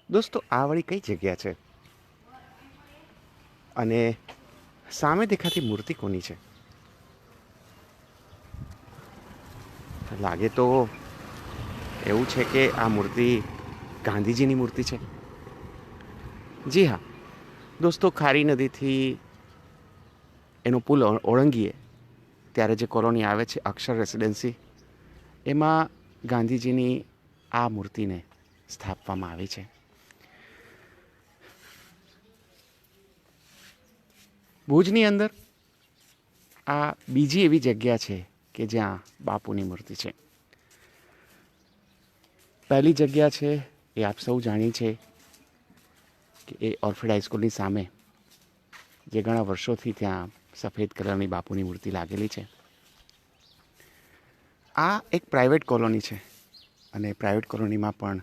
દોસ્તો આ વળી કઈ જગ્યા છે અને સામે દેખાતી મૂર્તિ કોની છે? લાગે તો એવું છે કે આ મૂર્તિ ગાંધીજીની મૂર્તિ છે. જી હા દોસ્તો, ખારી નદીથી એનો પુલ ઓળંગીએ ત્યારે જે કોલોની આવે છે અક્ષર રેસિડેન્સી, એમાં ગાંધીજીની આ મૂર્તિને સ્થાપવામાં આવી છે. ભુજની અંદર આ બીજી એવી જગ્યા છે કે જ્યાં બાપુની મૂર્તિ છે. પહેલી જગ્યા છે એ આપ સૌ જાણી છે કે એ ઓર્ફિડ હાઈસ્કૂલની સામે જે ઘણા વર્ષોથી ત્યાં સફેદ કલરની બાપુની મૂર્તિ લાગેલી છે. આ એક પ્રાઇવેટ કોલોની છે અને પ્રાઇવેટ કોલોનીમાં પણ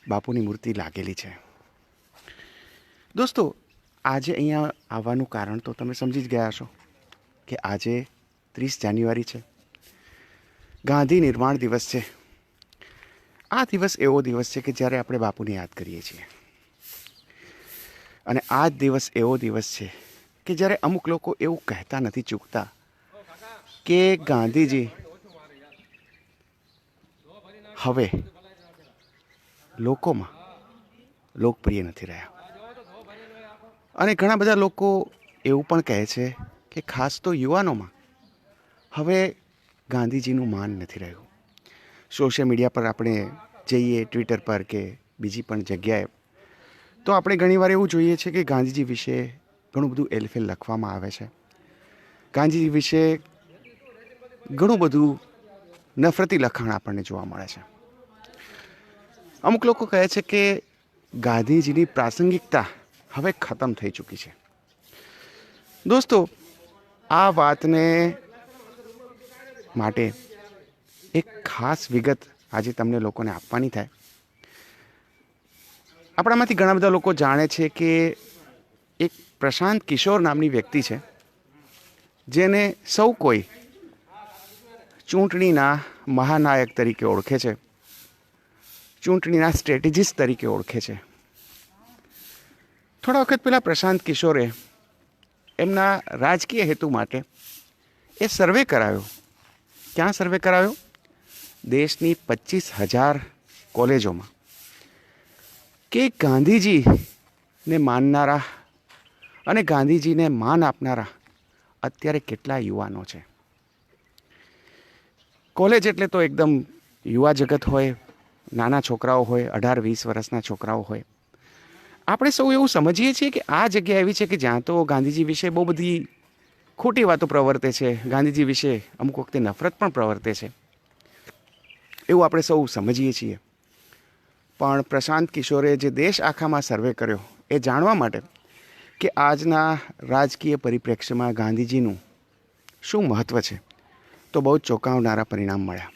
બાપુની મૂર્તિ લાગેલી છે. દોસ્તો, આજે અહીંયા આવવાનું કારણ તો તમે સમજી જ ગયા છો કે આજે 30 જાન્યુઆરી છે, ગાંધી નિર્વાણ દિવસ છે. આ દિવસ એવો દિવસ છે કે જ્યારે આપણે બાપુને યાદ કરીએ છીએ. અને આ જ દિવસ એવો દિવસ છે કે જ્યારે અમુક લોકો એવું કહેતા નથી ચૂકતા કે ગાંધીજી હવે લોકોમાં લોકપ્રિય નથી રહ્યા. અને ઘણા બધા લોકો એવું પણ કહે છે કે ખાસ તો યુવાનોમાં હવે ગાંધીજીનું માન નથી રહ્યું. સોશિયલ મીડિયા પર આપણે જઈએ, ટ્વિટર પર કે બીજી પણ જગ્યાએ, તો આપણે ઘણીવાર એવું જોઈએ છે કે ગાંધીજી વિશે ઘણું બધું એલફેલ લખવામાં આવે છે. ગાંધીજી વિશે ઘણું બધું નફરતી લખાણ આપણને જોવા મળે છે. અમુક લોકો કહે છે કે ગાંધીજીની પ્રાસંગિકતા હવે ખતમ થઈ ચૂકી છે. દોસ્તો, આ વાતને માટે એક ખાસ વિગત આજે તમને લોકોને આપવાની થાય. આપણામાંથી ઘણા બધા લોકો જાણે છે કે એક પ્રશાંત કિશોર નામની વ્યક્તિ છે જેને સૌ કોઈ ચૂંટણીના મહાનાયક તરીકે ઓળખે છે, ચૂંટણીના સ્ટ્રેટેજિસ્ટ તરીકે ઓળખે છે. થોડા વખત પહેલાં પ્રશાંત કિશોરે એમના રાજકીય હેતુ માટે એ સર્વે કરાયો. ક્યાં સર્વે કરાયો? દેશની 25,000 કોલેજોમાં કે ગાંધીજીને માનનારા અને ગાંધીજીને માન આપનારા અત્યારે કેટલા યુવાનો છે. કોલેજ એટલે તો એકદમ યુવા જગત હોય, નાના છોકરાઓ હોય, 18-20 વર્ષના છોકરાઓ હોય. આપણે સૌ એવું સમજીએ છીએ કે આ જગ્યા એવી છે કે જ્યાં તો ગાંધીજી વિશે બહુ બધી ખોટી વાતો પ્રવર્તે છે, ગાંધીજી વિશે અમુક વખતે નફરત પણ પ્રવર્તે છે, એવું આપણે સૌ સમજીએ છીએ. પણ પ્રશાંત કિશોરે જે દેશ આખામાં સર્વે કર્યો એ જાણવા માટે કે આજના રાજકીય પરિપ્રેક્ષ્યમાં ગાંધીજીનું શું મહત્ત્વ છે, તો બહુ જ ચોંકાવનારા પરિણામ મળ્યા.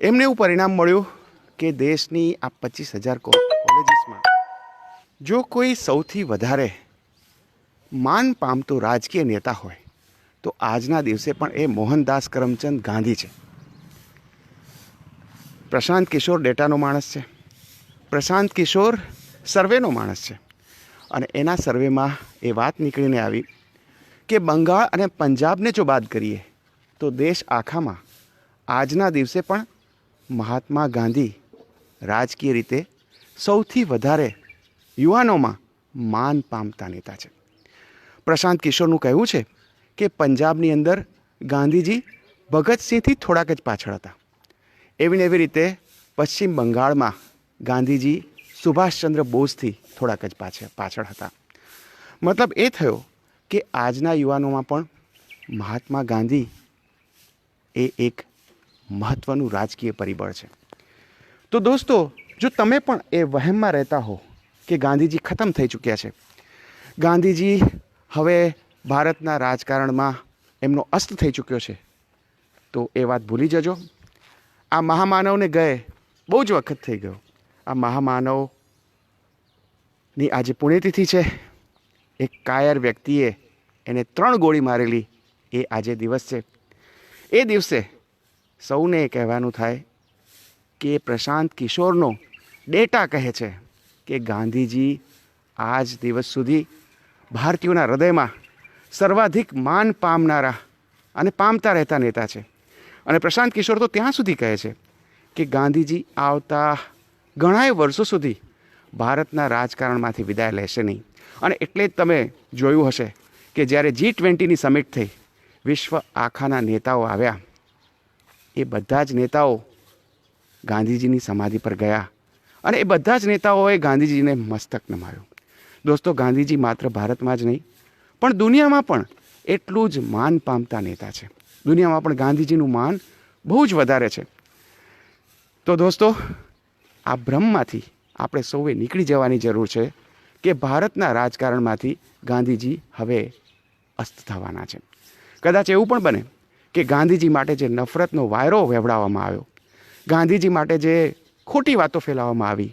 એમને એવું પરિણામ મળ્યું કે દેશની આ 25,000 કોલેજીસમાં જો કોઈ સૌથી વધારે માન પામતો રાજકીય નેતા હોય તો આજના દિવસે પણ એ મોહનદાસ કરમચંદ ગાંધી છે. પ્રશાંત કિશોર ડેટાનો માણસ છે. પ્રશાંત કિશોર સર્વેનો માણસ છે. અને એના સર્વેમાં એ વાત નીકળીને આવી કે બંગાળ અને પંજાબને જો બાદ કરીએ તો દેશ આખામાં આજના દિવસે પણ મહાત્મા ગાંધી રાજકીય રીતે સૌથી વધારે યુવાનોમાં માન પામતા નેતા છે. પ્રશાંત કિશોરનું કહેવું છે કે પંજાબની અંદર ગાંધીજી ભગતસિંહથી થોડાક જ પાછળ હતા. એવી ને એવી રીતે પશ્ચિમ બંગાળમાં ગાંધીજી સુભાષચંદ્ર બોઝથી થોડાક જ પાછળ હતા. મતલબ એ થયો કે આજના યુવાનોમાં પણ મહાત્મા ગાંધી એ એક મહત્ત્વનું રાજકીય પરિબળ છે. તો દોસ્તો, જો તમે પણ એ વહેમમાં રહેતા હો કે ગાંધીજી ખતમ થઈ ચૂક્યા છે, ગાંધીજી હવે ભારતના રાજકારણમાં એમનો અસ્ત થઈ ચૂક્યો છે, તો એ વાત ભૂલી જજો. આ મહામાનવને ગયે બહુ જ વખત થઈ ગયો. આ મહામાનવની આજે પુણ્યતિથિ છે. એક કાયર વ્યક્તિએ એને 3 ગોળી મારેલી એ આજે દિવસ છે. એ દિવસે સૌને કહેવાનું થાય કે પ્રશાંત કિશોરનો ડેટા કહે છે કે ગાંધીજી આજ દિવસ સુધી ભારતીયોના હૃદયમાં સર્વાધિક માન પામનારા અને પામતા રહેતા નેતા છે. અને પ્રશાંત કિશોર તો ત્યાં સુધી કહે છે કે ગાંધીજી આવતા ઘણાય વર્ષો સુધી ભારતના રાજકારણમાંથી વિદાય લેશે નહીં. અને એટલે જ તમે જોયું હશે કે જ્યારે G20ની સમિટ થઈ, વિશ્વ આખાના નેતાઓ આવ્યા, એ બધા જ નેતાઓ ગાંધીજીની સમાધિ પર ગયા અને એ બધા જ નેતાઓએ ગાંધીજીને મસ્તક નમાવ્યું. દોસ્તો, ગાંધીજી માત્ર ભારતમાં જ નહીં પણ દુનિયામાં પણ એટલું જ માન પામતા નેતા છે. દુનિયામાં પણ ગાંધીજીનું માન બહુ જ વધારે છે. તો દોસ્તો, આ ભ્રમમાંથી આપણે સૌએ નીકળી જવાની જરૂર છે કે ભારતના રાજકારણમાંથી ગાંધીજી હવે અસ્ત થવાના છે. કદાચ એવું પણ બને કે ગાંધીજી માટે જે નફરતનો વાયરો વહેવડાવવામાં આવ્યો, ગાંધીજી માટે જે ખોટી વાતો ફેલાવવામાં આવી,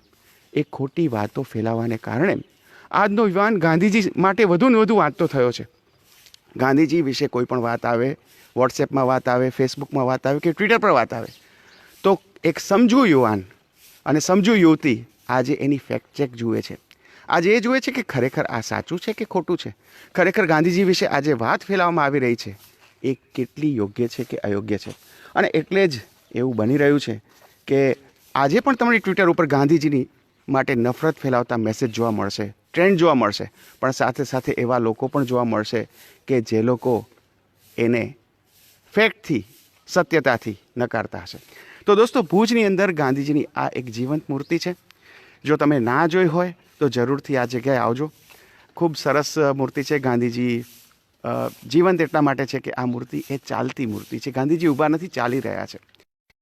એ ખોટી વાતો ફેલાવવાને કારણે આજનો યુવાન ગાંધીજી માટે વધુ ને વધુ વાંચતો થયો છે. ગાંધીજી વિશે કોઈ પણ વાત આવે, વોટ્સએપમાં વાત આવે, ફેસબુકમાં વાત આવે કે ટ્વિટર પર વાત આવે, તો એક સમજુ યુવાન અને સમજુ યુવતી આજે એની ફેક્ટ ચેક જુએ છે. આજે એ જુએ છે કે ખરેખર આ સાચું છે કે ખોટું છે. ખરેખર ગાંધીજી વિશે આજે વાત ફેલાવવામાં આવી રહી છે એ કેટલી યોગ્ય છે કે અયોગ્ય છે. અને એટલે જ એવું બની રહ્યું છે કે આજે પણ તમને ટ્વિટર ઉપર ગાંધીજીની માટે નફરત ફેલાવતા મેસેજ જોવા મળશે, ટ્રેન્ડ જોવા મળશે, પણ સાથે સાથે એવા લોકો પણ જોવા મળશે કે જે લોકો એને ફેક્ટથી, સત્યતાથી નકારતા હશે. તો દોસ્તો, ભુજની અંદર ગાંધીજીની આ એક જીવંત મૂર્તિ છે. જો તમે ના જોઈ હોય તો જરૂરથી આ જગ્યાએ આવજો. ખૂબ સરસ મૂર્તિ છે. ગાંધીજી જીવંત એટલા માટે છે કે આ મૂર્તિ એ ચાલતી મૂર્તિ છે. ગાંધીજી ઊભા નથી, ચાલી રહ્યા છે.